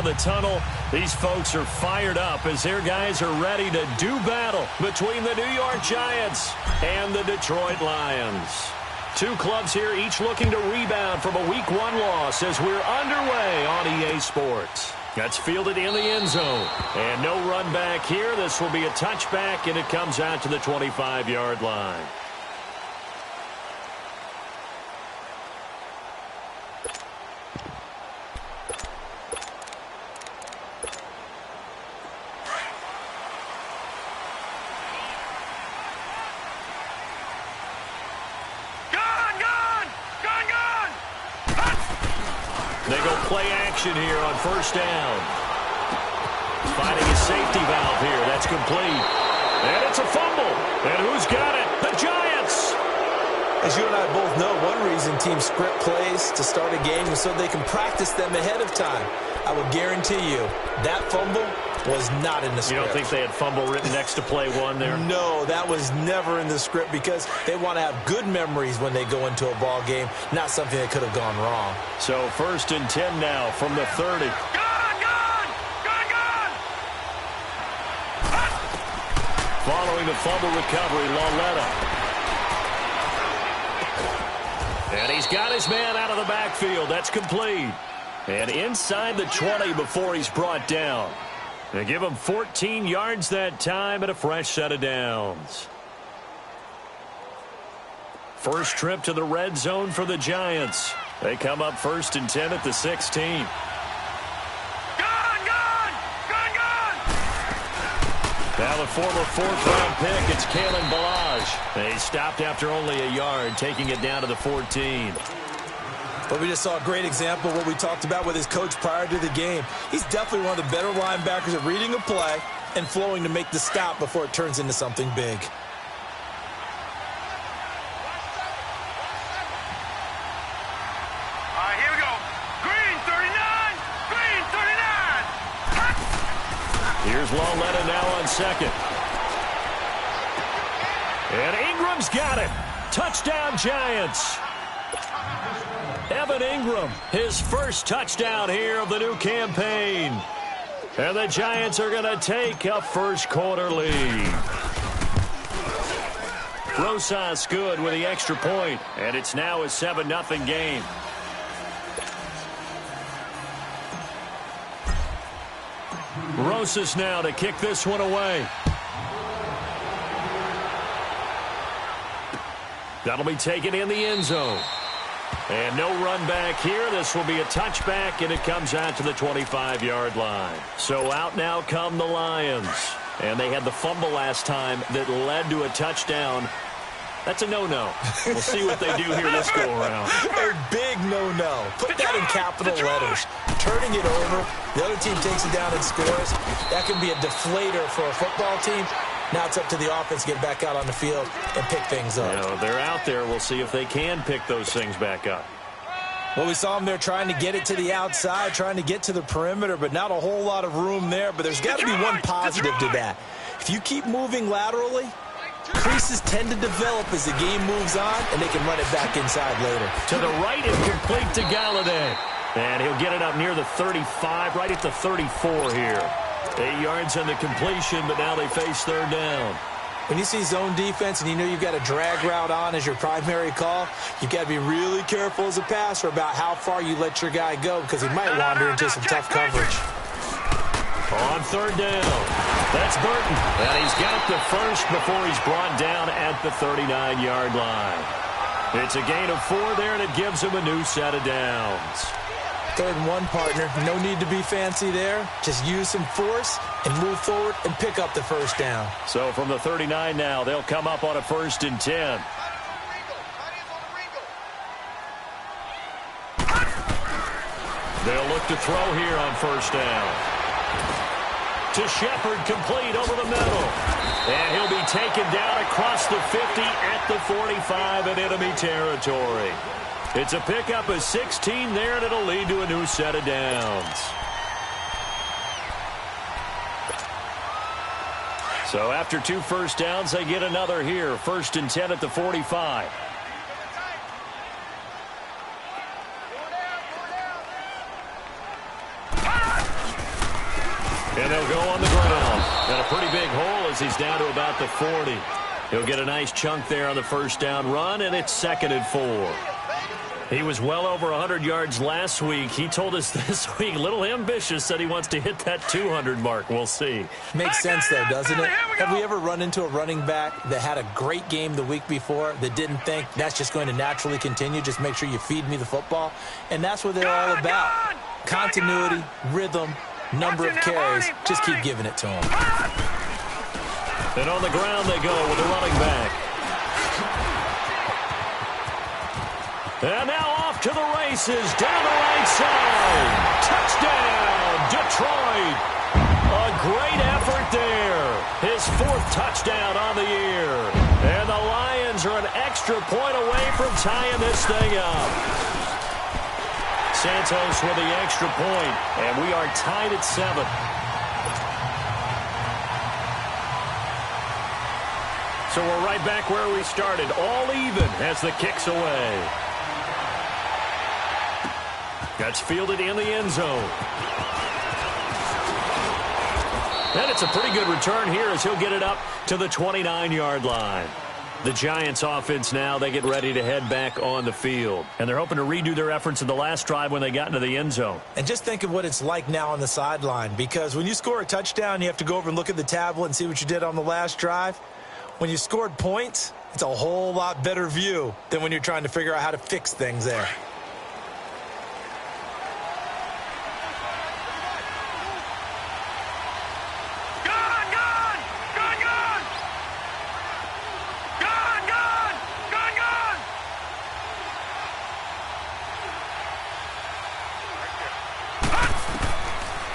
of the tunnel. These folks are fired up as their guys are ready to do battle between the New York Giants and the Detroit Lions. Two clubs here, each looking to rebound from a Week 1 loss as we're underway on EA Sports. That's fielded in the end zone. And no run back here. This will be a touchback, and it comes out to the 25-yard line. They go play action here on first down. Finding a safety valve here. That's complete. And it's a fumble. And who's got it? The Giants. As you and I both know, one reason teams script plays to start a game is so they can practice them ahead of time. I will guarantee you that fumble was not in the script. You don't think they had fumble written next to play one there? No, that was never in the script because they want to have good memories when they go into a ball game, not something that could have gone wrong. So 1st and 10 now from the 30. Following the fumble recovery, Lauletta. And he's got his man out of the backfield. That's complete. And inside the 20 before he's brought down. They give him 14 yards that time and a fresh set of downs. First trip to the red zone for the Giants. They come up 1st and 10 at the 16. Now the former 4th-round pick, it's Kalen Ballage. He stopped after only a yard, taking it down to the 14. But we just saw a great example of what we talked about with his coach prior to the game. He's definitely one of the better linebackers at reading a play and flowing to make the stop before it turns into something big. Here we go. Green 39. Green 39. Here's Lauletta now on second. And Ingram's got it. Touchdown, Giants. Evan Ingram, his first touchdown here of the new campaign. And the Giants are going to take a first-quarter lead. Rosas good with the extra point, and it's now a 7-0 game. Rosas now to kick this one away. That'll be taken in the end zone. And no run back here. This will be a touchback, and it comes out to the 25-yard line. So out now come the Lions. And they had the fumble last time that led to a touchdown. That's a no-no. We'll see what they do here this go-around. A big no-no. Put that in capital letters. Turning it over, the other team takes it down and scores. That can be a deflator for a football team. Now it's up to the offense to get back out on the field and pick things up. You know, they're out there. We'll see if they can pick those things back up. Well, we saw them there trying to get it to the outside, trying to get to the perimeter, but not a whole lot of room there. But there's got to be one positive to that. If you keep moving laterally, creases tend to develop as the game moves on, and they can run it back inside later. To the right and complete to Galladay. And he'll get it up near the 35, right at the 34 here. 8 yards on the completion, but now they face 3rd down. When you see zone defense and you know you've got a drag route on as your primary call, you've got to be really careful as a passer about how far you let your guy go because he might wander into some tough coverage. On 3rd down, that's Burton. And he's got the first before he's brought down at the 39-yard line. It's a gain of 4 there, and it gives him a new set of downs. 3rd and 1, partner. No need to be fancy there. Just use some force and move forward and pick up the first down. So from the 39 now, they'll come up on a 1st and 10. They'll look to throw here on 1st down. To Shepard, complete over the middle. And he'll be taken down across the 50 at the 45 in enemy territory. It's a pickup of 16 there, and it'll lead to a new set of downs. So after 2 first downs, they get another here. 1st and 10 at the 45. And they'll go on the ground. And a pretty big hole as he's down to about the 40. He'll get a nice chunk there on the first down run, and it's 2nd and 4. He was well over 100 yards last week. He told us this week, a little ambitious, said he wants to hit that 200 mark. We'll see. Makes sense, though, doesn't it? Have we ever run into a running back that had a great game the week before that didn't think that's just going to naturally continue? Just make sure you feed me the football. And that's what they're all about. Continuity, rhythm, number of carries. Just keep giving it to him. And on the ground they go with the running back. And now off to the races, down the right side. Touchdown, Detroit. A great effort there. His 4th touchdown on the year. And the Lions are an extra point away from tying this thing up. Santos with the extra point, and we are tied at 7. So we're right back where we started, all even as the kick's away. That's fielded in the end zone. And it's a pretty good return here as he'll get it up to the 29-yard line. The Giants offense now, they get ready to head back on the field. And they're hoping to redo their efforts in the last drive when they got into the end zone. And just think of what it's like now on the sideline, because when you score a touchdown, you have to go over and look at the tablet and see what you did on the last drive. When you scored points, it's a whole lot better view than when you're trying to figure out how to fix things there.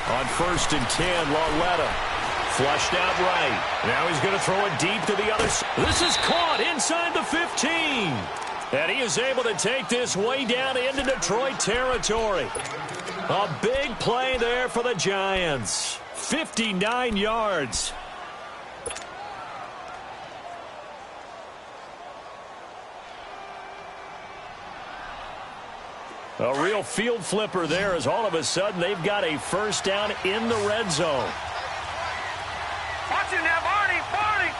On 1st and 10, Lauletta flushed out right. Now he's going to throw it deep to the other side. This is caught inside the 15. And he is able to take this way down into Detroit territory. A big play there for the Giants. 59 yards. A real field flipper there as all of a sudden they've got a first down in the red zone. Watch it now, Barney, Barney.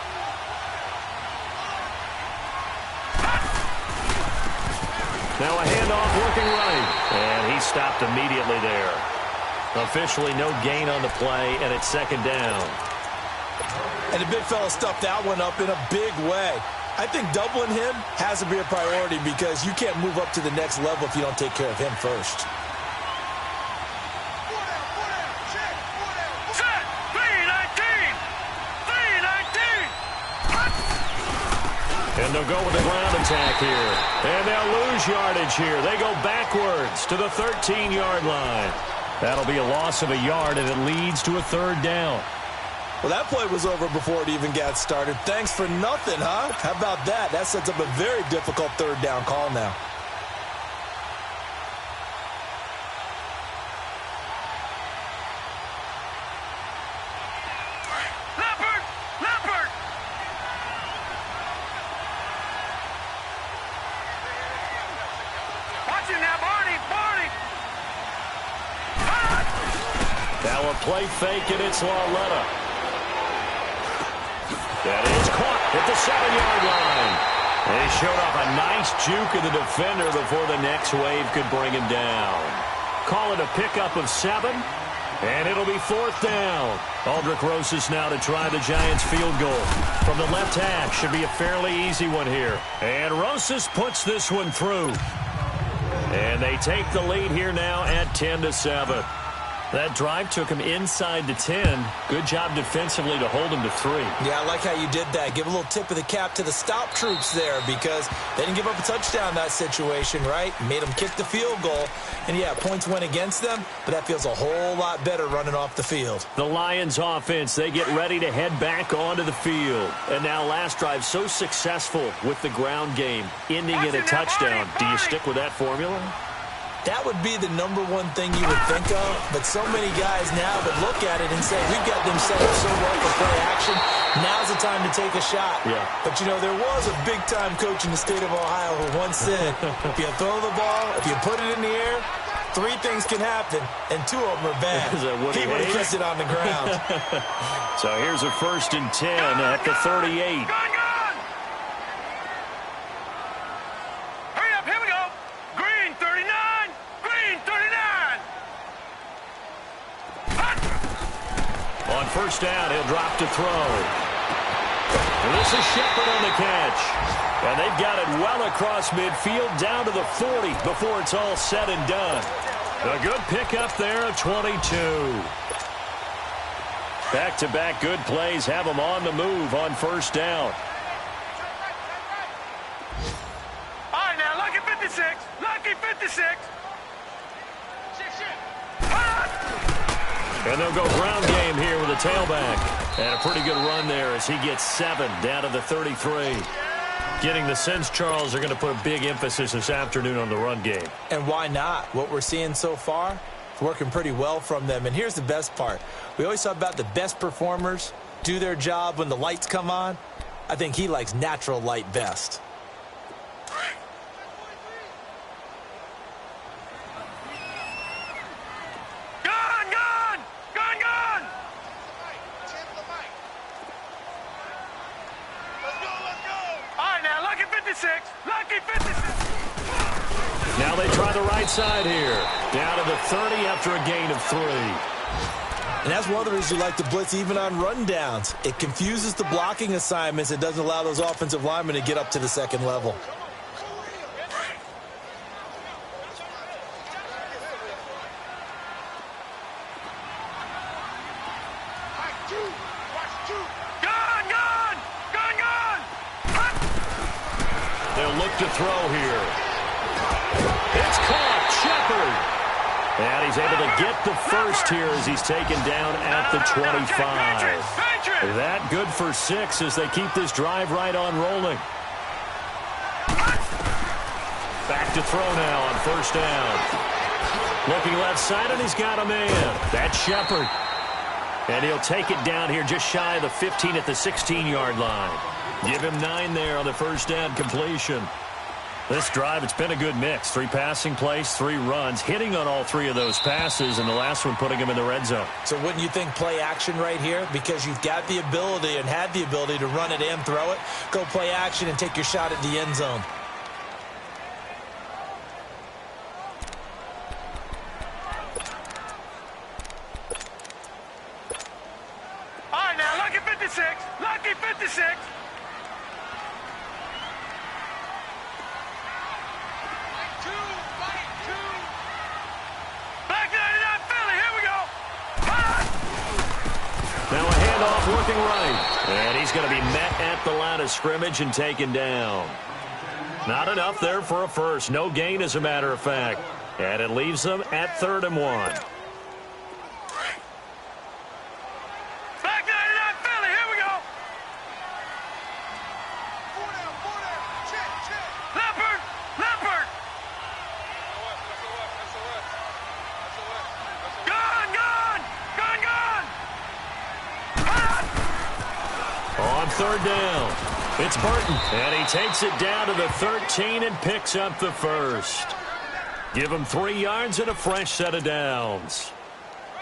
Now a handoff working right. And he stopped immediately there. Officially no gain on the play, and it's 2nd down. And the big fella stuffed that one up in a big way. I think doubling him has to be a priority because you can't move up to the next level if you don't take care of him first. Set, 319. 319. And they'll go with the ground attack here. And they'll lose yardage here. They go backwards to the 13-yard line. That'll be a loss of a yard, and it leads to a 3rd down. Well, that play was over before it even got started. Thanks for nothing, huh? How about that? That sets up a very difficult 3rd down call now. Leopard, Leopard. Watch it now, Barney, Barney. Now a play fake, and it's Lauletta. That is caught at the 7-yard line. And he showed off a nice juke of the defender before the next wave could bring him down. Call it a pickup of 7, and it'll be 4th down. Aldrich Rosas now to try the Giants field goal. From the left hash, should be a fairly easy one here. And Rosas puts this one through. And they take the lead here now at 10-7. That drive took him inside the 10. Good job defensively to hold him to 3. Yeah, I like how you did that. Give a little tip of the cap to the stop troops there because they didn't give up a touchdown in that situation, right? Made them kick the field goal. And, yeah, points went against them, but that feels a whole lot better running off the field. The Lions offense, they get ready to head back onto the field. And now last drive so successful with the ground game, ending in a touchdown. Do you stick with that formula? That would be the number one thing you would think of, but so many guys now would look at it and say, we've got them set up so well for play action, now's the time to take a shot. Yeah. But, you know, there was a big-time coach in the state of Ohio who once said, if you throw the ball, if you put it in the air, three things can happen, and two of them are bad. He would have kissed it on the ground. So here's a 1st and 10 at the 38. Hurry up, here we go. Green 39, green 39. On 1st down, he'll drop to throw. And this is Shepard on the catch. And they've got it well across midfield down to the 40 before it's all said and done. A good pickup there of 22. Back-to-back good plays have them on the move on 1st down. All right, now, lucky 56. Lucky 56. And they'll go ground game here with a tailback. And a pretty good run there as he gets 7 down to the 33. Getting the sense, Charles, they're going to put a big emphasis this afternoon on the run game. And why not? What we're seeing so far, it's working pretty well from them. And here's the best part. We always talk about the best performers do their job when the lights come on. I think he likes natural light best. Lucky 56. Now they try the right side here. Down to the 30 after a gain of 3. And that's one of the reasons you like to blitz even on rundowns. It confuses the blocking assignments. It doesn't allow those offensive linemen to get up to the second level. To throw here. It's caught. Shepard. And he's able to get the first here as he's taken down at the 25. That good for 6 as they keep this drive right on rolling. Back to throw now on 1st down. Looking left side, and he's got a man. That's Shepard. And he'll take it down here just shy of the 15 at the 16-yard line. Give him 9 there on the 1st down completion. This drive, it's been a good mix. 3 passing plays, 3 runs, hitting on all 3 of those passes, and the last one putting him in the red zone. So wouldn't you think play action right here? Because you've got the ability and had the ability to run it and throw it. Go play action and take your shot at the end zone. All right, now, lucky 56. Lucky 56. Now a handoff working right. And he's going to be met at the line of scrimmage and taken down. Not enough there for a first. No gain, as a matter of fact. And it leaves them at 3rd and 1. Back 99 Philly, here we go. Leopard, Leopard. Gone, gone, gone, gone. On 3rd down, it's Burton, and he takes it down to the 13 and picks up the first. Give him 3 yards and a fresh set of downs.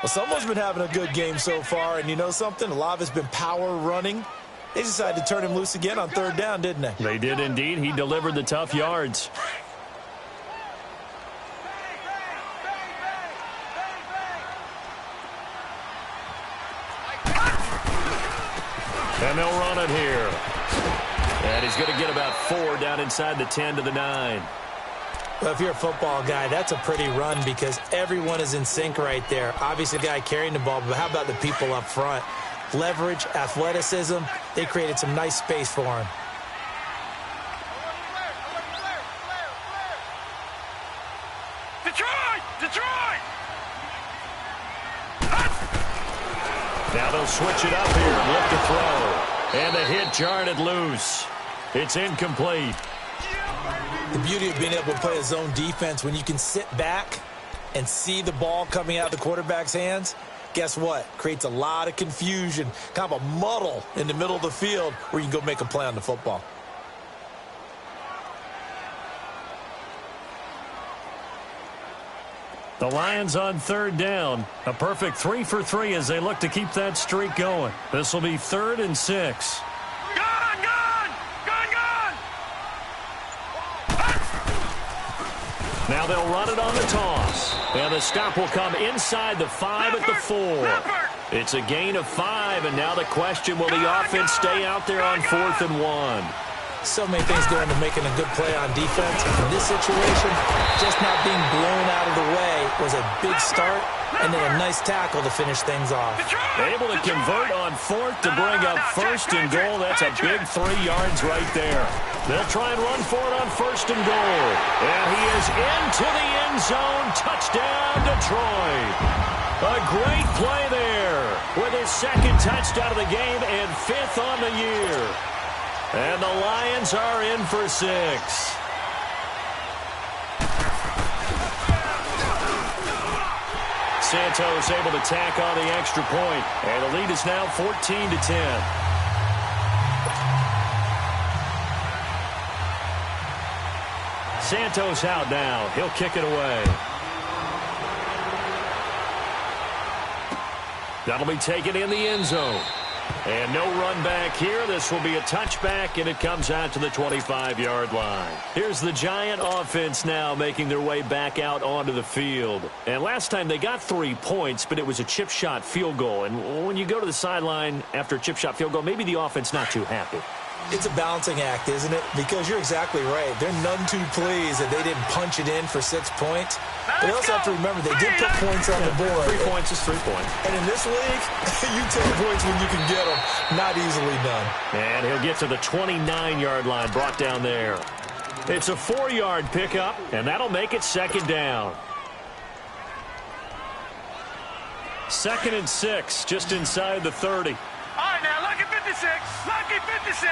Well, someone's been having a good game so far, and you know something? A lot of it's been power running. They decided to turn him loose again on 3rd down, didn't they? They did indeed. He delivered the tough yards. And they'll run it here. And he's going to get about 4 down inside the 10 to the 9. Well, if you're a football guy, that's a pretty run because everyone is in sync right there. Obviously, the guy carrying the ball, but how about the people up front? Leverage, athleticism, they created some nice space for him. Detroit! Detroit! Now they'll switch it up here and look to throw. And the hit jarred it loose. It's incomplete. The beauty of being able to play a zone defense, when you can sit back and see the ball coming out of the quarterback's hands, guess what? Creates a lot of confusion, kind of a muddle in the middle of the field where you can go make a play on the football. The Lions on third down. A perfect 3 for 3 as they look to keep that streak going. This will be 3rd and 6. Gone, gone! Gone, gone! Now they'll run it on the toss. And the stop will come inside the 5 at the 4. It's a gain of 5, and now the question, will the offense stay out there on 4th and 1? So many things go into making a good play on defense. In this situation, just not being blown out of the way was a big start, and then a nice tackle to finish things off. Able to convert on 4th to bring up 1st and goal. That's a big 3 yards right there. They'll try and run for it on 1st and goal. And he is into the end zone. Touchdown, Detroit. A great play there with his 2nd touchdown of the game and 5th on the year. And the Lions are in for 6. Santos able to tack on the extra point, and the lead is now 14-10. Santos out now. He'll kick it away. That'll be taken in the end zone. And no run back here. This will be a touchback, and it comes out to the 25-yard line. Here's the Giant offense now making their way back out onto the field. And last time they got 3 points, but it was a chip shot field goal. And when you go to the sideline after a chip shot field goal, maybe the offense not too happy. It's a balancing act, isn't it? Because you're exactly right. They're none too pleased that they didn't punch it in for 6 points. But they also have to remember they did put points on the board. 3 points is 3 points. And in this league, you take points when you can get them. Not easily done. And he'll get to the 29-yard line, brought down there. It's a 4-yard pickup, and that'll make it 2nd down. 2nd and 6, just inside the 30. All right, now, lucky 56. Lucky 56.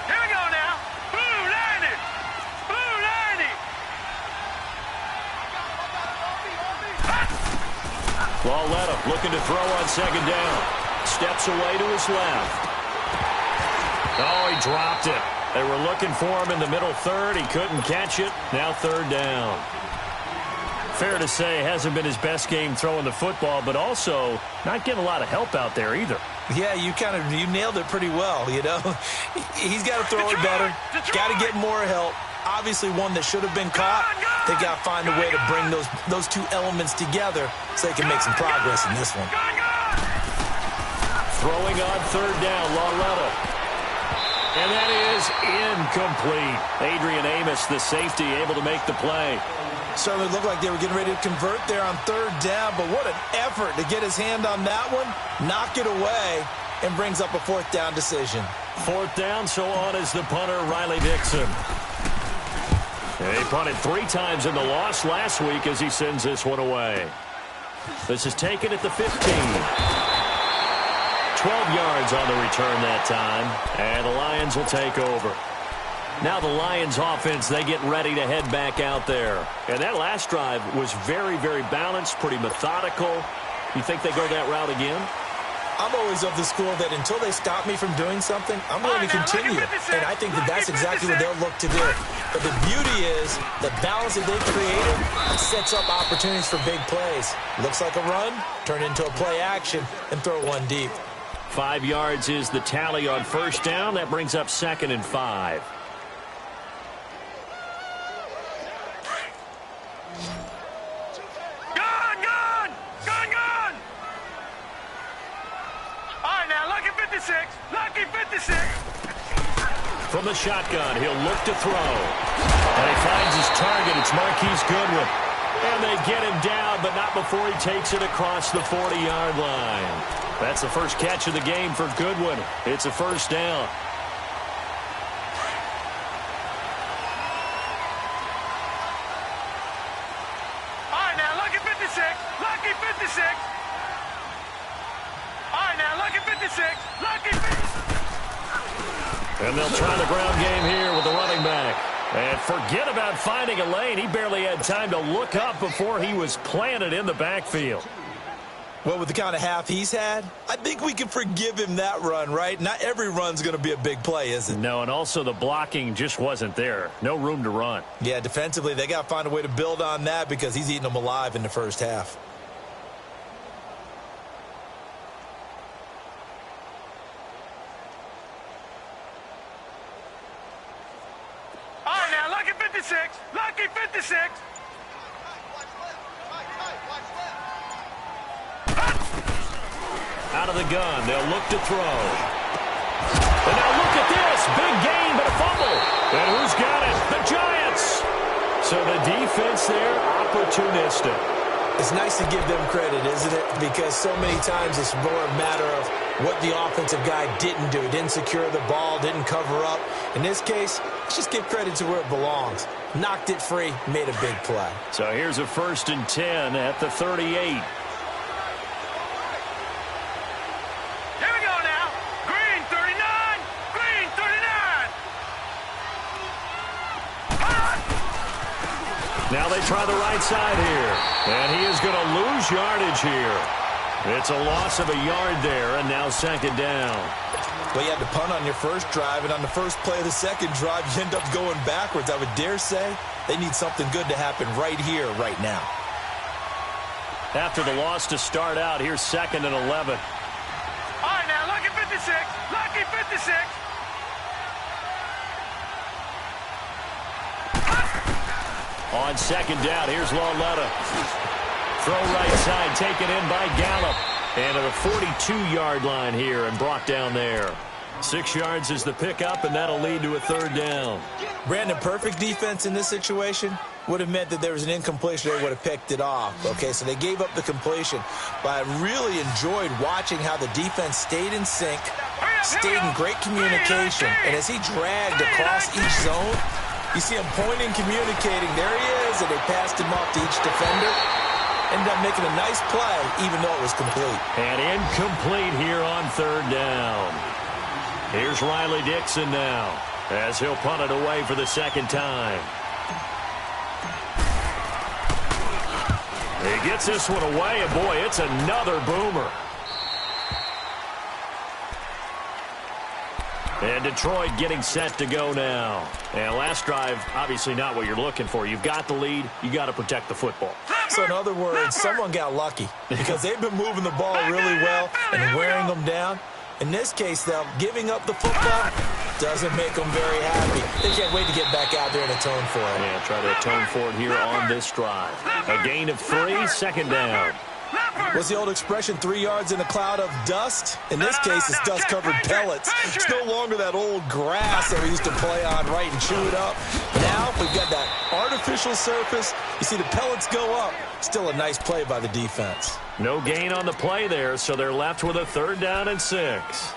Here we go now. Blue 90. Blue 90. Lauletta looking to throw on 2nd down. Steps away to his left. Oh, he dropped it. They were looking for him in the middle 3rd. He couldn't catch it. Now 3rd down. Fair to say, hasn't been his best game throwing the football, but also not getting a lot of help out there either. Yeah, you nailed it pretty well, you know. He's got to throw it better. Got to get more help. Obviously one that should have been caught. They got to find a way to bring those 2 elements together so they can make some progress in this one. Throwing on 3rd down, Lauletta. And that is incomplete. Adrian Amos, the safety, able to make the play. Certainly looked like they were getting ready to convert there on 3rd down, but what an effort to get his hand on that one, knock it away, and brings up a 4th down decision. 4th down, so on is the punter, Riley Dixon. And he punted 3 times in the loss last week as he sends this one away. This is taken at the 15. 12 yards on the return that time, and the Lions will take over. Now the Lions offense, they get ready to head back out there. And that last drive was very, very balanced, pretty methodical. You think they go that route again? I'm always of the school that until they stop me from doing something, I'm going to continue. And I think that that's exactly what they'll look to do. But the beauty is the balance that they've created sets up opportunities for big plays. Looks like a run, turn into a play action, and throw one deep. 5 yards is the tally on 1st down. That brings up 2nd and 5. Lucky 56. From the shotgun, he'll look to throw. And he finds his target. It's Marquise Goodwin. And they get him down, but not before he takes it across the 40-yard line. That's the first catch of the game for Goodwin. It's a 1st down. All right, now, lucky 56. Lucky 56. All right, now, lucky 56. Lucky 56. And they'll try the ground game here with the running back. And forget about finding a lane. He barely had time to look up before he was planted in the backfield. Well, with the kind of half he's had, I think we can forgive him that run, right? Not every run's going to be a big play, is it? No, and also the blocking just wasn't there. No room to run. Yeah, defensively, they got to find a way to build on that because he's eating them alive in the first half. All right, now, lucky 56. Lucky 56. Out of the gun, they'll look to throw. And now look at this. Big gain, but a fumble. And who's got it? The Giants. So the defense there, opportunistic. It's nice to give them credit, isn't it? Because so many times it's more a matter of what the offensive guy didn't do. Didn't secure the ball, didn't cover up. In this case, let's just give credit to where it belongs. Knocked it free, made a big play. So here's a 1st and 10 at the 38. Now they try the right side here. And he is going to lose yardage here. It's a loss of a yard there, and now 2nd down. Well, you had to punt on your first drive, and on the first play of the second drive, you end up going backwards. I would dare say they need something good to happen right here, right now. After the loss to start out, here's 2nd and 11. All right, now, lucky 56. Lucky 56. On 2nd down, here's Lauletta. Throw right side, taken in by Gallup. And at the 42-yard line here and brought down there. 6 yards is the pickup, and that'll lead to a 3rd down. Brandon, perfect defense in this situation would have meant that there was an incompletion. They would have picked it off. Okay, so they gave up the completion. But I really enjoyed watching how the defense stayed in sync, stayed in great communication. And as he dragged across each zone, you see him pointing, communicating. There he is, and they passed him off to each defender. Ended up making a nice play, even though it was complete. And incomplete here on 3rd down. Here's Riley Dixon now, as he'll punt it away for the 2nd time. He gets this one away, and boy, it's another boomer. And Detroit getting set to go now. And last drive, obviously not what you're looking for. You've got the lead. You got to protect the football. So in other words, someone got lucky because they've been moving the ball really well and wearing them down. In this case, though, giving up the football doesn't make them very happy. They can't wait to get back out there and atone for it. Yeah, try to atone for it here on this drive. A gain of 3, 2nd down. What's the old expression, 3 yards in a cloud of dust? In this case, it's dust-covered pellets. It's no longer that old grass that we used to play on, right, and chew it up. Now we've got that artificial surface. You see the pellets go up. Still a nice play by the defense. No gain on the play there, so they're left with a 3rd down and 6.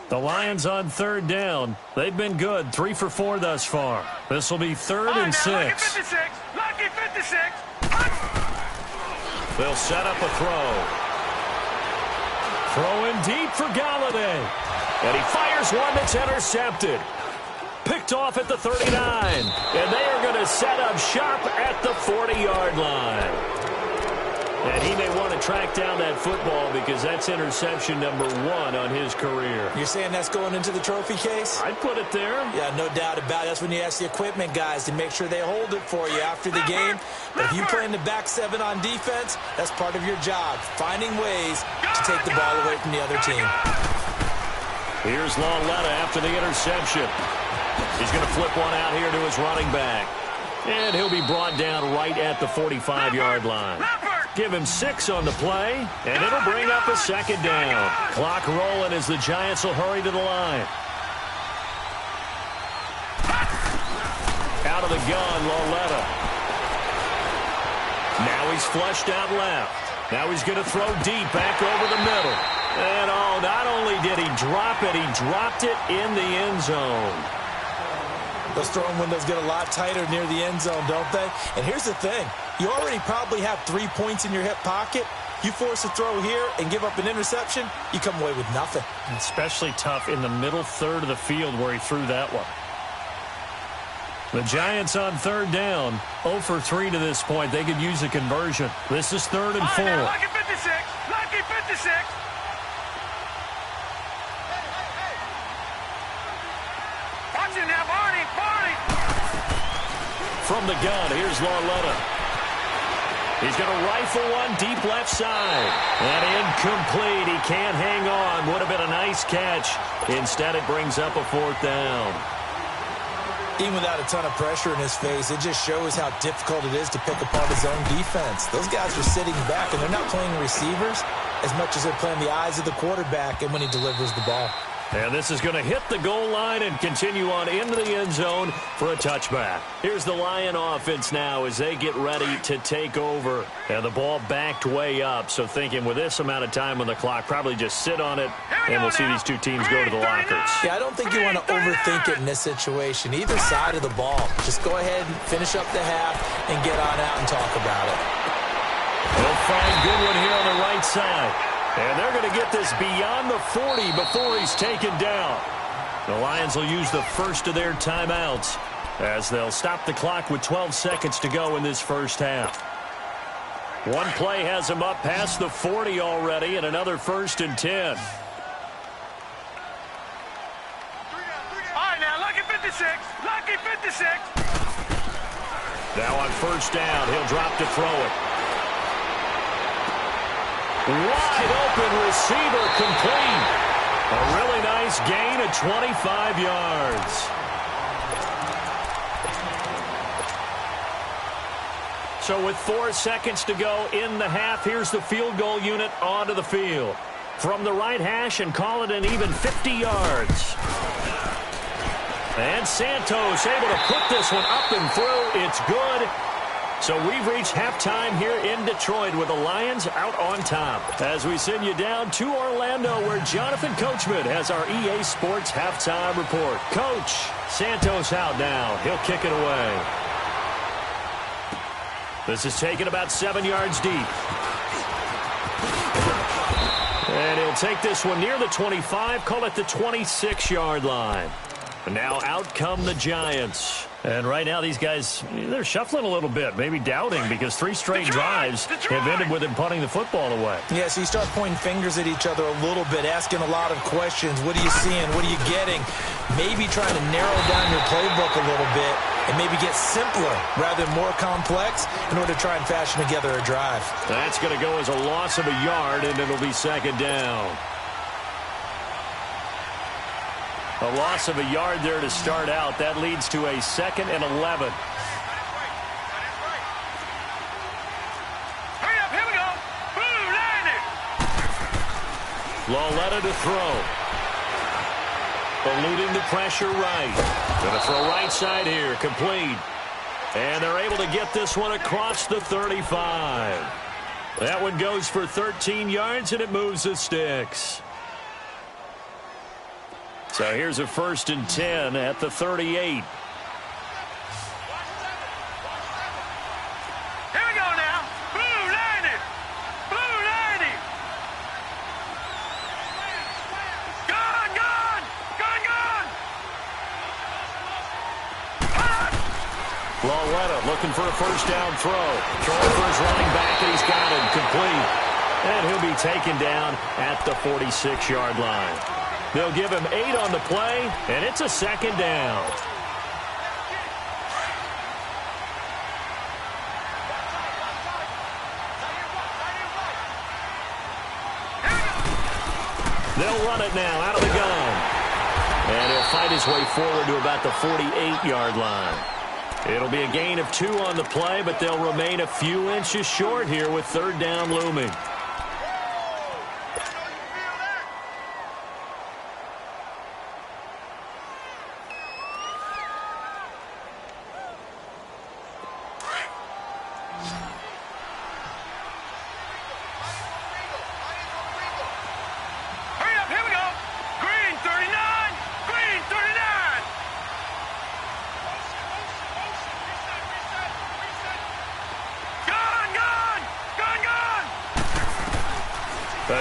The Lions on 3rd down. They've been good, 3 for 4 thus far. This will be 3rd and 6. Lucky 56. Lucky 56. They'll set up a throw. Throwing deep for Galladay. And he fires one that's intercepted. Picked off at the 39. And they are going to set up shop at the 40-yard line. And he may want to track down that football because that's interception number 1 on his career. You're saying that's going into the trophy case? I'd put it there. Yeah, no doubt about it. That's when you ask the equipment guys to make sure they hold it for you after the game. But if you play in the back 7 on defense, that's part of your job, finding ways to take the ball away from the other team. Here's Lauletta after the interception. He's going to flip one out here to his running back. And he'll be brought down right at the 45-yard line. Give him 6 on the play, and it'll bring up a 2nd down. Clock rolling as the Giants will hurry to the line. Out of the gun, Lauletta. Now he's flushed out left. Now he's going to throw deep back over the middle. And oh, not only did he drop it, he dropped it in the end zone. Those throwing windows get a lot tighter near the end zone, don't they? And here's the thing. You already probably have 3 points in your hip pocket. You force a throw here and give up an interception, you come away with nothing. Especially tough in the middle third of the field where he threw that one. The Giants on third down, 0 for 3 to this point. They could use a conversion. This is 3rd and 4. Lucky 56. Lucky 56. Watch it now, Barney. Barney. From the gun, here's Lauletta. He's going to rifle one deep left side. And incomplete. He can't hang on. Would have been a nice catch. Instead, it brings up a 4th down. Even without a ton of pressure in his face, it just shows how difficult it is to pick apart his own defense. Those guys are sitting back, and they're not playing receivers as much as they're playing the eyes of the quarterback and when he delivers the ball. And this is going to hit the goal line and continue on into the end zone for a touchback. Here's the Lion offense now as they get ready to take over. And the ball backed way up, so thinking with this amount of time on the clock, probably just sit on it, and we'll see these two teams go to the lockers. Yeah, I don't think you want to overthink it in this situation. Either side of the ball. Just go ahead and finish up the half and get on out and talk about it. They'll find Goodwin here on the right side. And they're going to get this beyond the 40 before he's taken down. The Lions will use the first of their timeouts as they'll stop the clock with 12 seconds to go in this first half. One play has him up past the 40 already, and another 1st and 10. All right, now, lucky 56. Lucky 56. Now on 1st down, he'll drop to throw it. Wide open receiver complete. A really nice gain of 25 yards. So with 4 seconds to go in the half, here's the field goal unit onto the field. From the right hash and call it an even 50 yards. And Santos able to put this one up and through. It's good. So we've reached halftime here in Detroit with the Lions out on top. As we send you down to Orlando where Jonathan Coachman has our EA Sports halftime report. Coach, Santos out now. He'll kick it away. This is taken about 7 yards deep. And he'll take this one near the 25, call it the 26-yard line. And now out come the Giants. And right now these guys, they're shuffling a little bit, maybe doubting because 3 straight drives have ended with him punting the football away. Yeah, so you start pointing fingers at each other a little bit, asking a lot of questions. What are you seeing? What are you getting? Maybe trying to narrow down your playbook a little bit and maybe get simpler rather than more complex in order to try and fashion together a drive. That's going to go as a loss of a yard, and it'll be 2nd down. A loss of a yard there to start out. That leads to a 2nd and 11. Hurry up, here we go. Boom, landed. Lauletta to throw. Eluding the pressure right. Going to throw right side here. Complete. And they're able to get this one across the 35. That one goes for 13 yards, and it moves the sticks. So here's a 1st and 10 at the 38. Here we go now. Boom, landed. Boom, landed. Gone, gone. Gone, gone. Lauletta looking for a 1st down throw. Throwing for his running back, and he's got him complete. And he'll be taken down at the 46-yard line. They'll give him 8 on the play, and it's a 2nd down. They'll run it now out of the gun. And he'll fight his way forward to about the 48-yard line. It'll be a gain of 2 on the play, but they'll remain a few inches short here with 3rd down looming.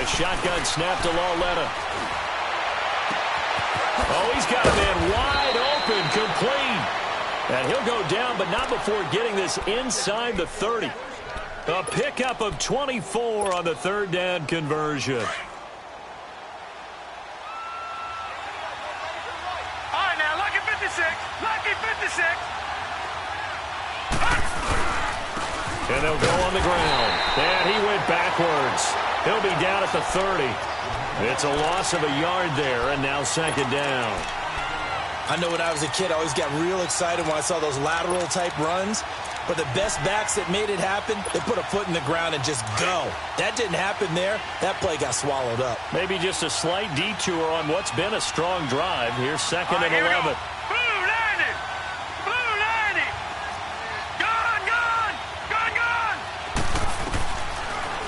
a shotgun snap to Lauletta. Oh, he's got a man wide open, complete. And he'll go down, but not before getting this inside the 30. A pickup of 24 on the third down conversion. All right, now, lucky 56. Lucky 56. And they'll go on the ground. And he went backwards. He'll be down at the 30. It's a loss of a yard there, and now second down. I know when I was a kid, I always got real excited when I saw those lateral-type runs. But the best backs that made it happen, they put a foot in the ground and just go. That didn't happen there. That play got swallowed up. Maybe just a slight detour on what's been a strong drive. Here's second and 11. Blue landed. Blue landed. Gone, gone. Gone, gone.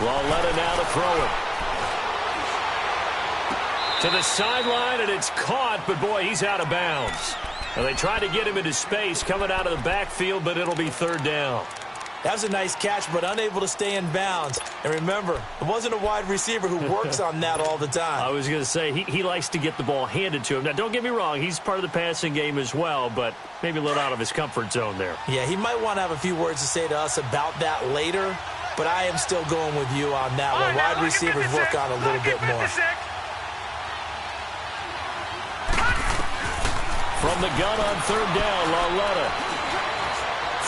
Lauletta now to throw it. To the sideline, and it's caught, but boy, he's out of bounds. Well, they try to get him into space coming out of the backfield, but it'll be third down. That was a nice catch, but unable to stay in bounds. And remember, it wasn't a wide receiver who works on that all the time. I was going to say, he likes to get the ball handed to him. Now, don't get me wrong, he's part of the passing game as well, but maybe a little out of his comfort zone there. Yeah, he might want to have a few words to say to us about that later, but I am still going with you on that one. Wide receivers work on a little bit more. From the gun on third down, Lauletta.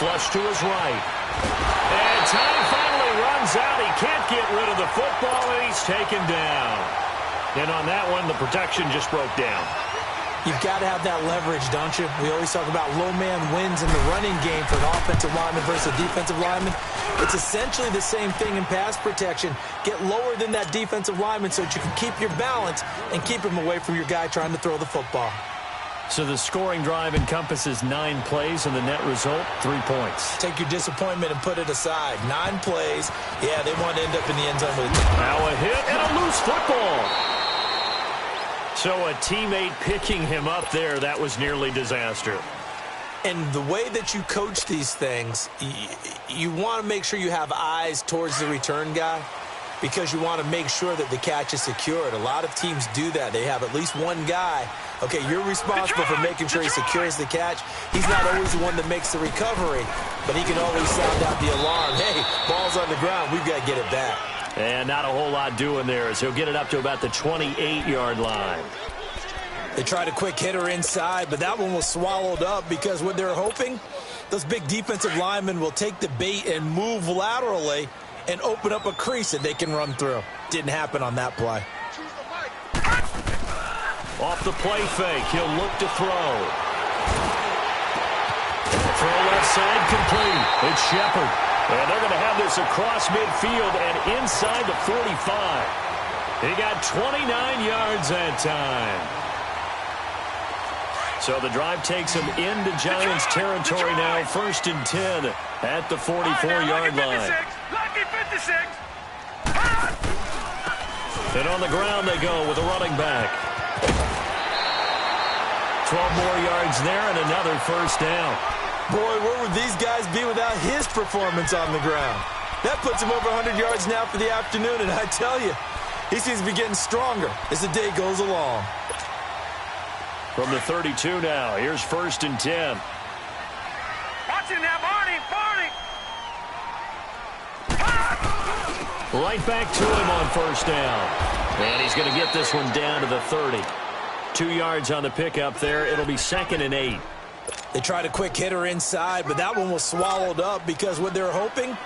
Flush to his right. And time finally runs out. He can't get rid of the football, and he's taken down. And on that one, the protection just broke down. You've got to have that leverage, don't you? We always talk about low man wins in the running game for an offensive lineman versus a defensive lineman. It's essentially the same thing in pass protection. Get lower than that defensive lineman so that you can keep your balance and keep him away from your guy trying to throw the football. So the scoring drive encompasses 9 plays, and the net result, 3 points. Take your disappointment and put it aside. 9 plays. Yeah, they want to end up in the end zone with it. Now a hit and a loose football. So a teammate picking him up there, that was nearly disaster. And the way that you coach these things, you want to make sure you have eyes towards the return guy because you want to make sure that the catch is secured. A lot of teams do that. They have at least one guy. Okay, you're responsible for making sure he secures the catch. He's not always the one that makes the recovery, but he can always sound out the alarm. Hey, ball's on the ground. We've got to get it back. And not a whole lot doing there as he'll get it up to about the 28-yard line. They tried a quick hitter inside, but that one was swallowed up because what they're hoping, those big defensive linemen will take the bait and move laterally and open up a crease that they can run through. Didn't happen on that play. Off the play fake, he'll look to throw. Throw left side complete. It's Shepard. And they're going to have this across midfield and inside the 45. He got 29 yards that time. So the drive takes him into Giants territory now. 1st and 10 at the 44-yard line. Lucky 56. And on the ground they go with a running back. 12 more yards there and another first down. Boy, where would these guys be without his performance on the ground? That puts him over 100 yards now for the afternoon, and I tell you, he seems to be getting stronger as the day goes along. From the 32 now, here's 1st and 10. Watch him now, Barney, Barney. Right back to him on 1st down. And he's going to get this one down to the 30. 2 yards on the pickup there. It'll be 2nd and 8. They tried a quick hitter inside, but that one was swallowed up because what they're hoping,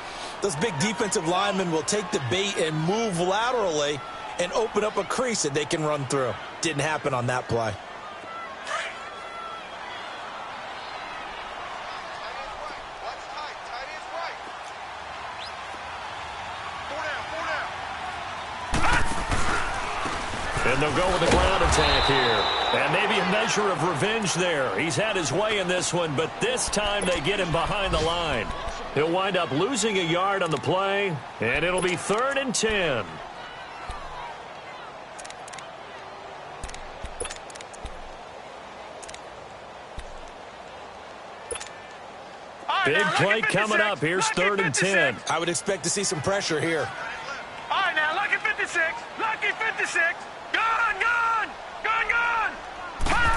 those big defensive linemen will take the bait and move laterally and open up a crease that they can run through. Didn't happen on that play. And they'll go with the ground attack here. And maybe a measure of revenge there. He's had his way in this one, but this time they get him behind the line. He'll wind up losing a yard on the play, and it'll be 3rd and 10. Big play coming up. Here's 3rd and 10. I would expect to see some pressure here. All right, now, lucky 56. Lucky 56. Gone, gone. Gone, gone.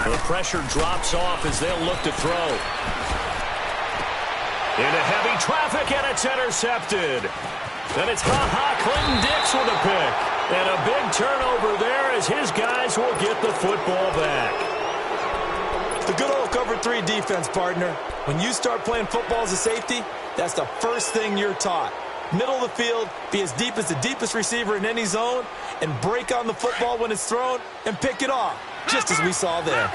The pressure drops off as they'll look to throw. Into heavy traffic, and it's intercepted. And it's Clinton Dix with a pick. And a big turnover there as his guys will get the football back. The good old cover 3 defense, partner. When you start playing football as a safety, that's the first thing you're taught. Middle of the field, be as deep as the deepest receiver in any zone, and break on the football when it's thrown and pick it off, just as we saw there.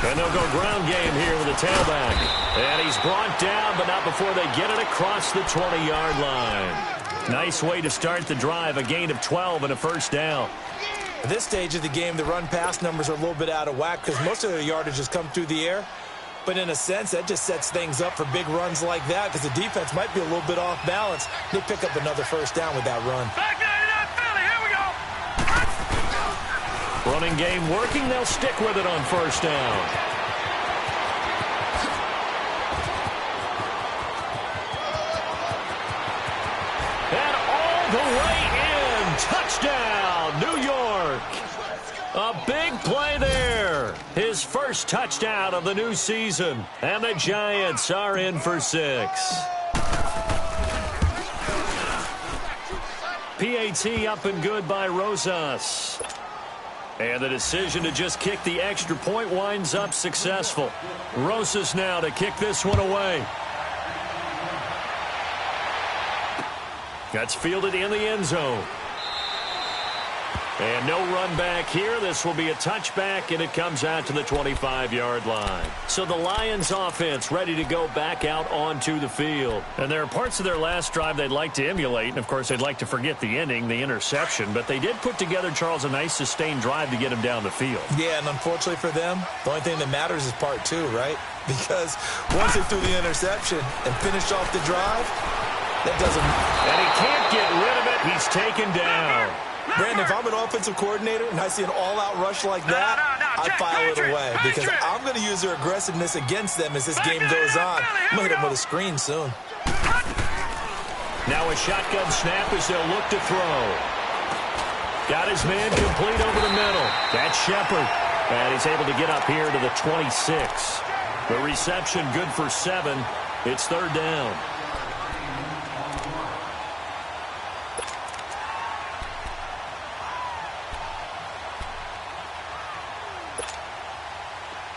And they'll go ground game here with a tailback. And he's brought down, but not before they get it across the 20-yard line. Nice way to start the drive, a gain of 12 and a first down. At this stage of the game, the run-pass numbers are a little bit out of whack because most of their yardage has come through the air. But in a sense, that just sets things up for big runs like that because the defense might be a little bit off balance. They pick up another first down with that run. Back 99, Philly. Here we go. Running game working. They'll stick with it on first down. And all the way in. Touchdown, New York. A big play there. His first touchdown of the new season. And the Giants are in for 6. PAT up and good by Rosas. And the decision to just kick the extra point winds up successful. Rosas now to kick this one away. That's fielded in the end zone. And no run back here. This will be a touchback, and it comes out to the 25-yard line. So the Lions offense ready to go back out onto the field. And there are parts of their last drive they'd like to emulate. And, of course, they'd like to forget the ending, the interception. But they did put together, Charles, a nice sustained drive to get him down the field. Yeah, and unfortunately for them, the only thing that matters is part 2, right? Because once they threw the interception and finished off the drive, that doesn't... And he can't get rid of it. He's taken down. Brandon, if I'm an offensive coordinator and I see an all-out rush like that, I file it away because I'm going to use their aggressiveness against them as this game goes on. I'm going to hit them with a screen soon. Now a shotgun snap as they'll look to throw. Got his man complete over the middle. That's Shepard. And he's able to get up here to the 26. The reception good for 7. It's third down.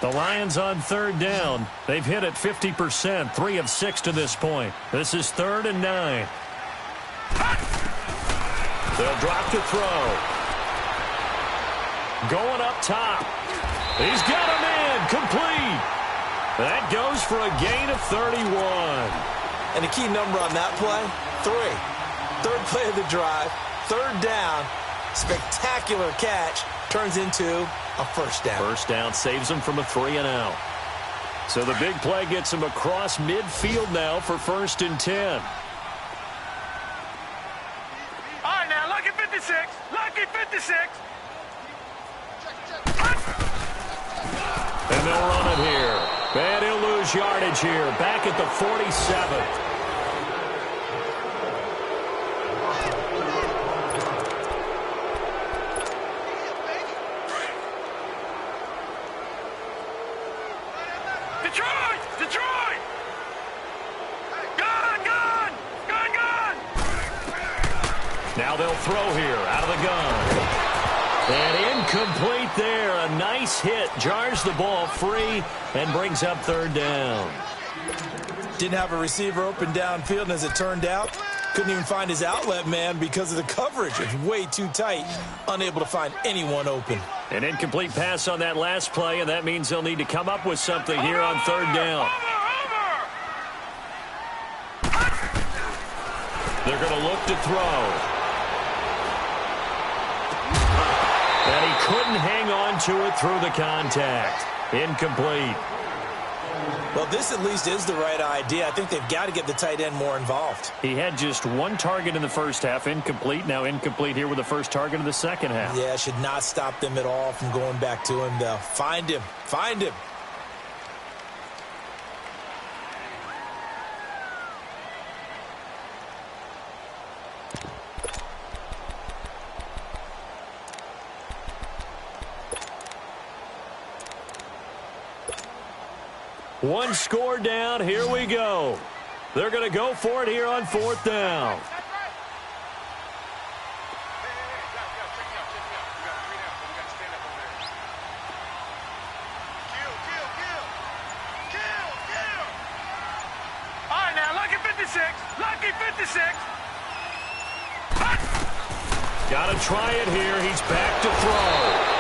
The Lions on third down. They've hit it 50%, 3 of 6 to this point. This is 3rd and 9. They'll drop to throw. Going up top. He's got him in, complete. That goes for a gain of 31. And the key number on that play, 3. Third play of the drive, third down, spectacular catch, turns into a first down. First down saves them from a 3-and-out. So the big play gets them across midfield now for 1st and 10. All right, now, lucky 56. Lucky 56. And they'll run it here. And he'll lose yardage here. Back at the 47. Now they'll throw here out of the gun. And incomplete there. A nice hit. Jars the ball free and brings up third down. Didn't have a receiver open downfield, and as it turned out, couldn't even find his outlet man because of the coverage. It's way too tight. Unable to find anyone open. An incomplete pass on that last play, and that means they'll need to come up with something here on third down. They're going to look to throw. And he couldn't hang on to it through the contact. Incomplete. Well, this at least is the right idea. I think they've got to get the tight end more involved. He had just 1 target in the first half. Incomplete. Now incomplete here with the first target of the second half. Yeah, should not stop them at all from going back to him, though. Find him. Find him. One score down. Here we go. They're going to go for it here on 4th down. Lucky 56. Got to try it here. He's back to throw.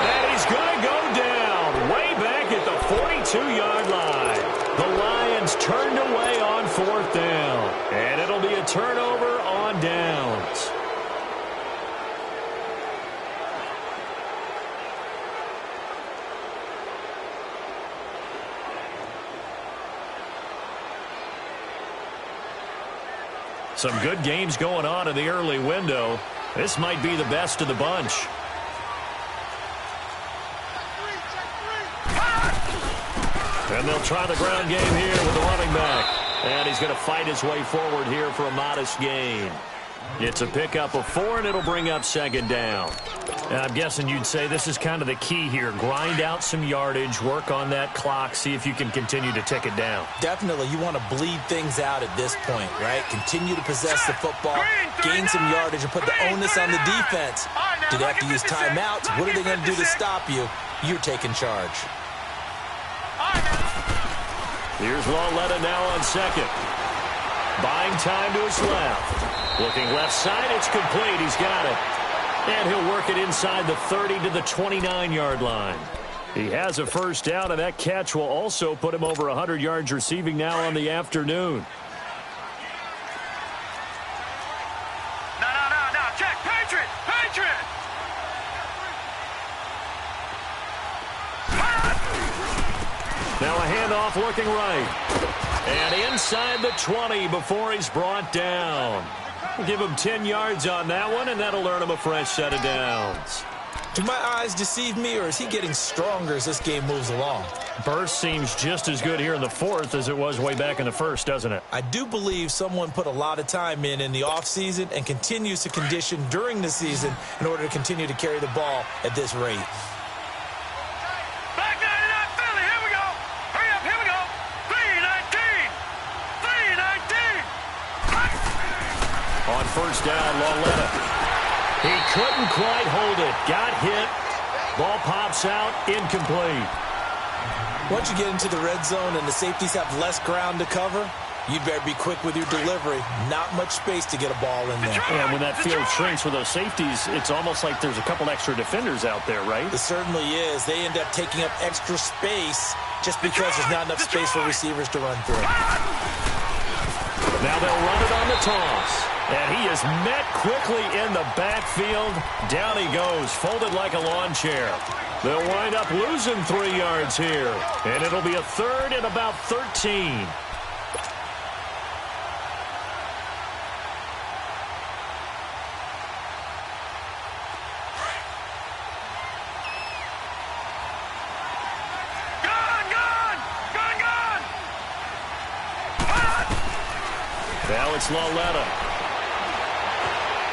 And he's going to go down way back at the 42-yard line. The Lions turned away on 4th down. And it'll be a turnover on downs. Some good games going on in the early window. This might be the best of the bunch. And they'll try the ground game here with the running back. And he's going to fight his way forward here for a modest gain. It's a pickup of 4, and it'll bring up 2nd down. And I'm guessing you'd say this is kind of the key here. Grind out some yardage, work on that clock, see if you can continue to tick it down. Definitely, you want to bleed things out at this point, right? Continue to possess the football, gain some yardage, and put the onus on the defense. Do they have to use timeouts? What are they going to do to stop you? You're taking charge. Here's Lauletta now on 2nd. Buying time to his left. Looking left side, it's complete. He's got it. And he'll work it inside the 30 to the 29-yard line. He has a first down, and that catch will also put him over 100 yards receiving now on the afternoon. No. Check. Patriot. Now a handoff looking right. And inside the 20 before he's brought down. We'll give him 10 yards on that one, and that'll earn him a fresh set of downs. Do my eyes deceive me, or is he getting stronger as this game moves along? Burst seems just as good here in the 4th as it was way back in the 1st, doesn't it? I do believe someone put a lot of time in the offseason and continues to condition during the season in order to continue to carry the ball at this rate. Back 99, Philly. Here we go. Hurry up. Here we go. 3-19. On first down, Lauletta. He couldn't quite hold it. Got hit. Ball pops out. Incomplete. Once you get into the red zone and the safeties have less ground to cover, you'd better be quick with your delivery. Not much space to get a ball in there. And when that field shrinks with those safeties, it's almost like there's a couple extra defenders out there, right? It certainly is. They end up taking up extra space just because there's not enough space for receivers to run through. Now they'll run it on the toss. And he is met quickly in the backfield. Down he goes, folded like a lawn chair. They'll wind up losing 3 yards here. And it'll be a 3rd and about 13. Now it's Lauletta.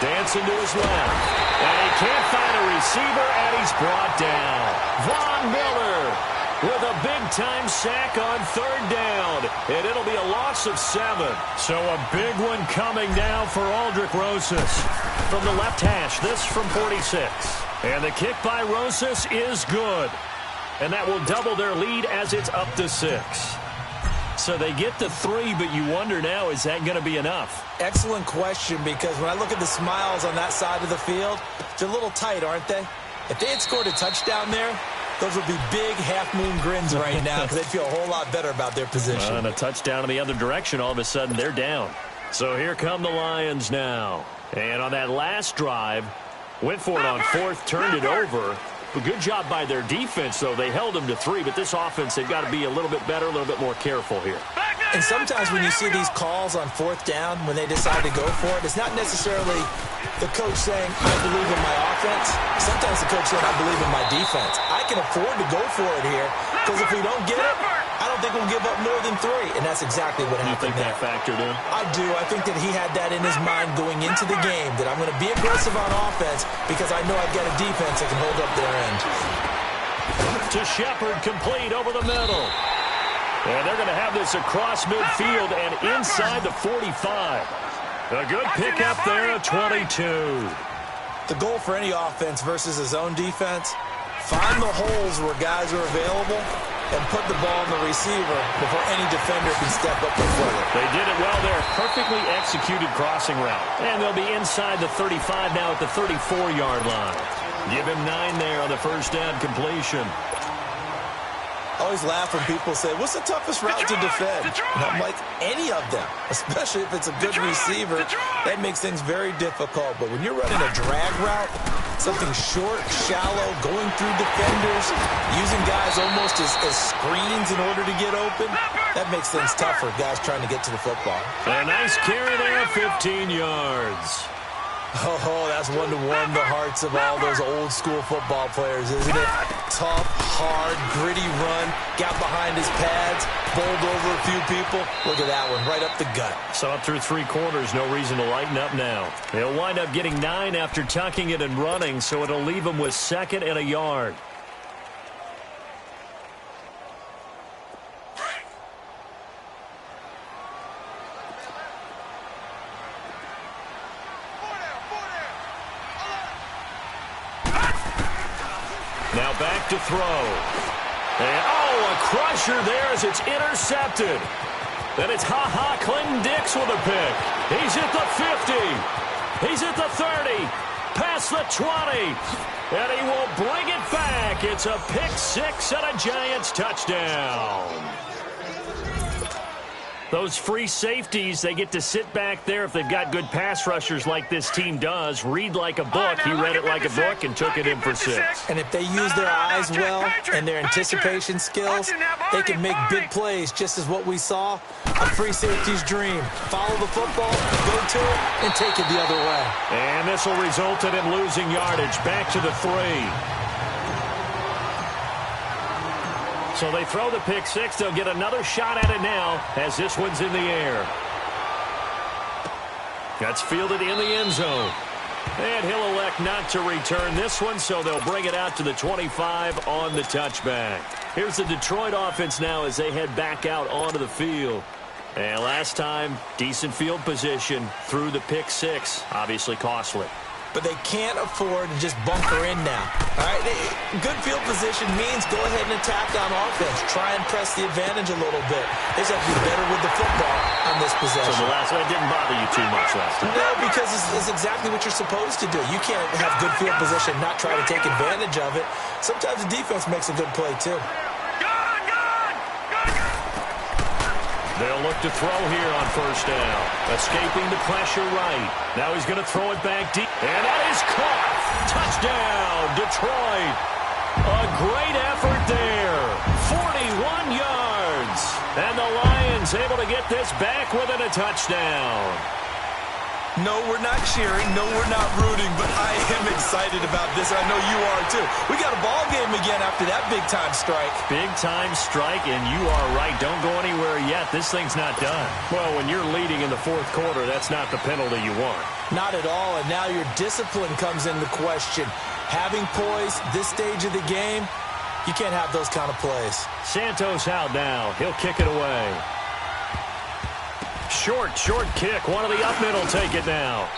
Dancing to his left. And he can't find a receiver, and he's brought down. Von Miller with a big-time sack on 3rd down. And it'll be a loss of 7. So a big one coming now for Aldrick Rosas. From the left hash, this from 46. And the kick by Rosas is good. And that will double their lead as it's up to 6. So they get the 3, but you wonder now, is that going to be enough? Excellent question, because when I look at the smiles on that side of the field, they're a little tight, aren't they? If they had scored a touchdown there, those would be big half-moon grins right now because they'd feel a whole lot better about their position. And a touchdown in the other direction, all of a sudden they're down. So here come the Lions now. And on that last drive, went for it on 4th, turned it over. A good job by their defense, though. They held them to 3, but this offense, they've got to be a little bit better, a little bit more careful here. And sometimes when you see these calls on 4th down, when they decide to go for it, it's not necessarily the coach saying, I believe in my offense. Sometimes the coach saying, I believe in my defense. I can afford to go for it here, because if we don't get it, I don't think we'll give up more than 3. And that's exactly what happened there. You think that factored in? I do. I think that he had that in his mind going into the game, that I'm going to be aggressive on offense because I know I've got a defense that can hold up their end. To Shepard, complete over the middle. And they're going to have this across midfield and inside the 45. A good pickup there at 22. The goal for any offense versus a zone defense, find the holes where guys are available and put the ball on the receiver before any defender can step up and play it. They did it well there. Perfectly executed crossing route. And they'll be inside the 35 now at the 34-yard line. Give him 9 there on the first down completion. I always laugh when people say, what's the toughest route to defend? And I'm like, any of them, especially if it's a good receiver. That makes things very difficult. But when you're running a drag route, something short, shallow, going through defenders, using guys almost as screens in order to get open, that makes things tougher, guys trying to get to the football. A nice carry there, 15 yards. Oh, that's one to warm the hearts of all those old school football players, isn't it? Tough, hard, gritty run, got behind his pads, bowled over a few people. Look at that one, right up the gut. So up through 3 quarters, no reason to lighten up now. He'll wind up getting 9 after tucking it and running, so it'll leave him with 2nd and a yard. Now back to throw. And, a crusher there as it's intercepted. Then it's Clinton-Dix with a pick. He's at the 50. He's at the 30. Past the 20. And he will bring it back. It's a pick 6 and a Giants touchdown. Those free safeties, they get to sit back there if they've got good pass rushers like this team does. Read like a book. He read it like a book and took it in for 6. And if they use their eyes well and their anticipation skills, they can make big plays, just as what we saw. A free safety's dream. Follow the football, go to it, and take it the other way. And this will result in him losing yardage. Back to the 3. So they throw the pick 6. They'll get another shot at it now as this one's in the air. That's fielded in the end zone. And he'll elect not to return this one, so they'll bring it out to the 25 on the touchback. Here's the Detroit offense now as they head back out onto the field. And last time, decent field position through the pick 6. Obviously costly. But they can't afford to just bunker in now. All right, good field position means go ahead and attack on offense. Try and press the advantage a little bit. They just have to be better with the football on this possession. So the last one didn't bother you too much last time. No, because it's exactly what you're supposed to do. You can't have good field position and not try to take advantage of it. Sometimes the defense makes a good play, too. They'll look to throw here on first down. Escaping the pressure right. Now he's going to throw it back deep. And that is caught. Touchdown, Detroit. A great effort there. 41 yards. And the Lions able to get this back within a touchdown. No, we're not cheering. No, we're not rooting. But I am excited about this. I know you are, too. We got a ball game again after that big-time strike. Big-time strike, and you are right. Don't go anywhere yet. This thing's not done. Well, when you're leading in the 4th quarter, that's not the penalty you want. Not at all, and now your discipline comes into question. Having poise this stage of the game, you can't have those kind of plays. Santos out now. He'll kick it away. Short kick. One of the up middle take it now.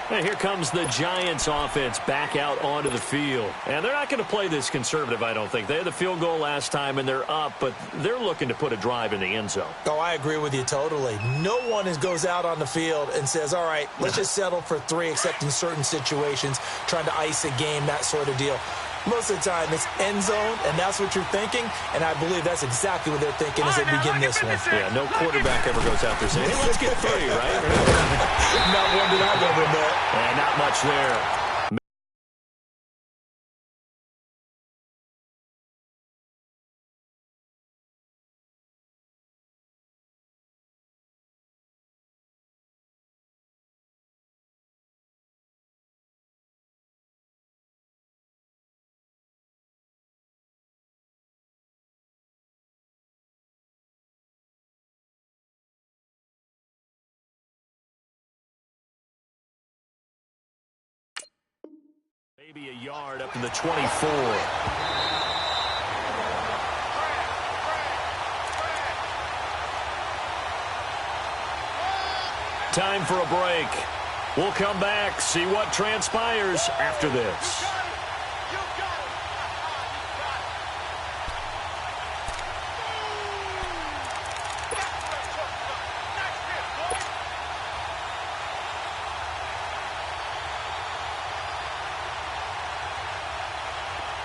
And here comes the Giants offense back out onto the field. And they're not going to play this conservative, I don't think. They had the field goal last time, and they're up, but they're looking to put a drive in the end zone. Oh, I agree with you totally. No one goes out on the field and says, all right, let's just settle for 3, except in certain situations, trying to ice a game, that sort of deal. Most of the time, it's end zone, and that's what you're thinking, and I believe that's exactly what they're thinking as they begin this one. Yeah, no quarterback ever goes out there saying, hey, let's get 3, right? Not one that I've ever met. And not much there. Maybe a yard up to the 24. Time for a break. We'll come back, see what transpires after this.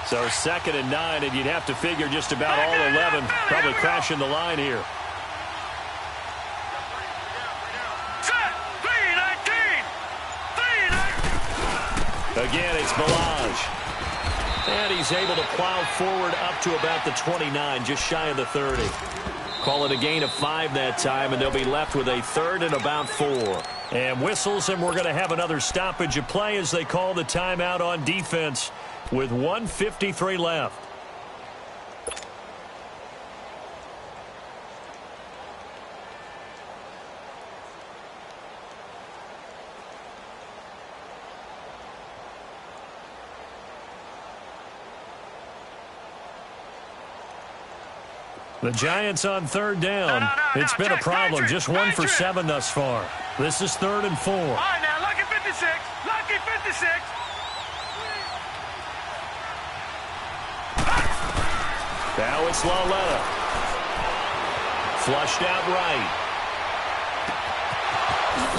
So 2nd and 9, and you'd have to figure just about all 11 probably crashing the line here. Again, it's Balaj. And he's able to plow forward up to about the 29, just shy of the 30. Call it a gain of 5 that time, and they'll be left with a 3rd and about 4. And whistles, and we're going to have another stoppage of play as they call the timeout on defense with 1:53 left. The Giants on 3rd down. It's been a problem. Just 1 for 7 thus far. This is 3rd and 4. All right, now, lucky 56. Lucky 56. Now it's Laletta. Flushed out right.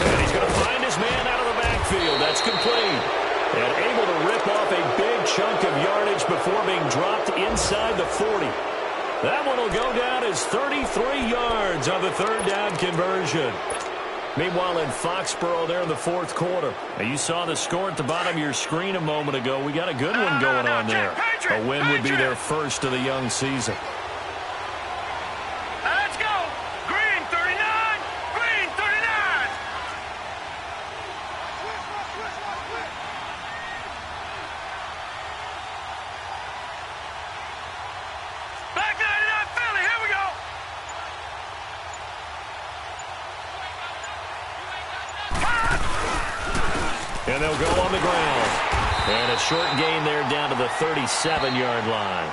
And he's going to find his man out of the backfield. That's complete. And able to rip off a big chunk of yardage before being dropped inside the 40. That one will go down as 33 yards on the 3rd down conversion. Meanwhile, in Foxborough there in the 4th quarter. Now, you saw the score at the bottom of your screen a moment ago. We got a good one going on there. A win would be their first of the young season. Let's go. Green 39. Green 39. Back 99 Philly. Here we go. And they'll go on the ground. And a short gain there down to the 37-yard line.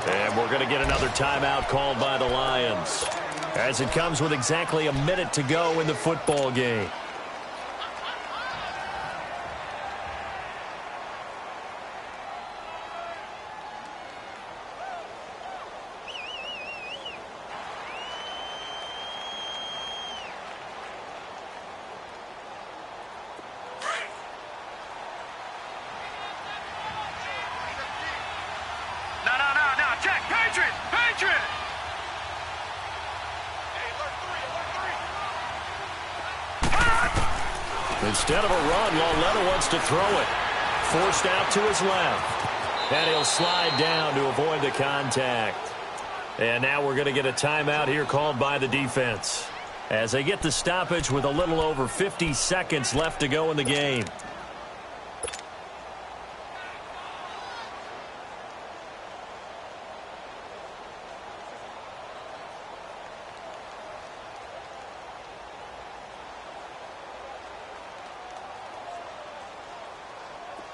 And we're going to get another timeout called by the Lions, as it comes with exactly a minute to go in the football game. Instead of a run, Laletta wants to throw it. Forced out to his left. And he'll slide down to avoid the contact. And now we're going to get a timeout here called by the defense, as they get the stoppage with a little over 50 seconds left to go in the game.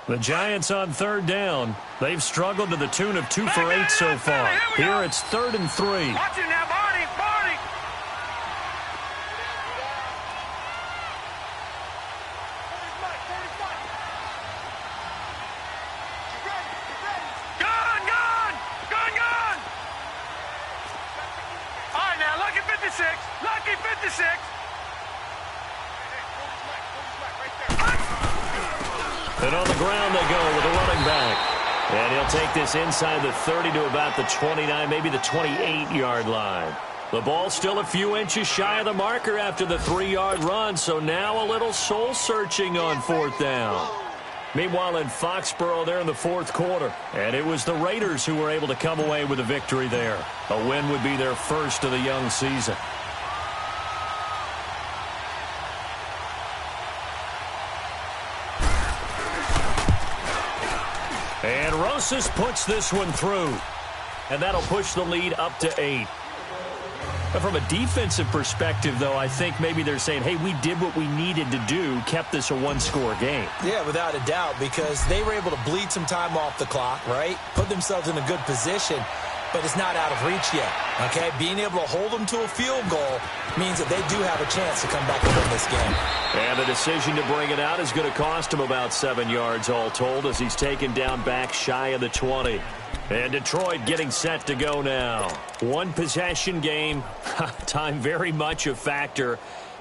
The Giants on 3rd down. They've struggled to the tune of 2 for 8 so far. Here it's 3rd and 3. Watch it now, Barney. Barney. Gone, gone. Gone, gone. All right, now, lucky 56. Lucky 56. And on the ground they go with a running back. And he'll take this inside the 30 to about the 29, maybe the 28-yard line. The ball still a few inches shy of the marker after the 3-yard run, so now a little soul-searching on 4th down. Meanwhile, in Foxborough there in the 4th quarter, and it was the Raiders who were able to come away with a victory there. A win would be their first of the young season. And Rosas puts this one through. And that'll push the lead up to 8. But from a defensive perspective, though, I think maybe they're saying, hey, we did what we needed to do, kept this a 1-score game. Yeah, without a doubt, because they were able to bleed some time off the clock, right? Put themselves in a good position. but it's not out of reach yet, okay? Being able to hold them to a field goal means that they do have a chance to come back and win this game. And the decision to bring it out is going to cost him about 7 yards all told as he's taken down back shy of the 20. And Detroit getting set to go now. One possession game. Time very much a factor.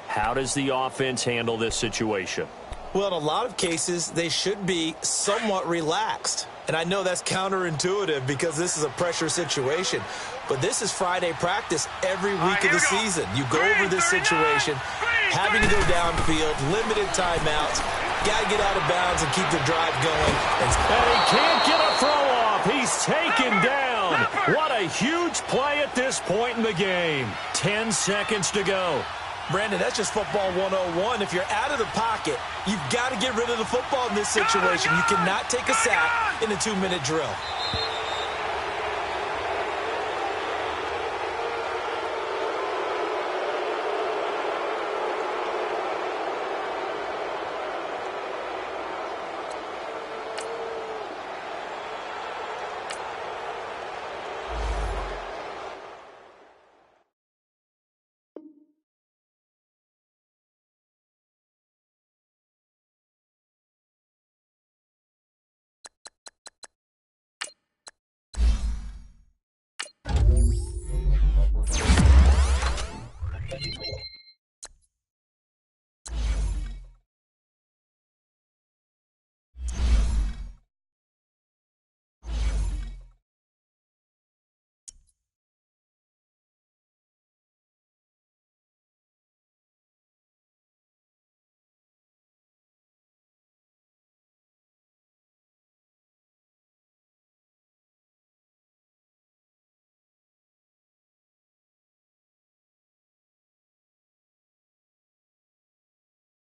How does the offense handle this situation? Well, in a lot of cases, they should be somewhat relaxed. And I know that's counterintuitive because this is a pressure situation. But this is Friday practice every week of the season. You go over this situation, having to go downfield, limited timeouts, got to get out of bounds and keep the drive going. And he can't get a throw off. He's taken down. What a huge play at this point in the game. 10 seconds to go. Brandon, that's just football 101. If you're out of the pocket, you've got to get rid of the football in this situation. You cannot take a sack in a 2-minute drill.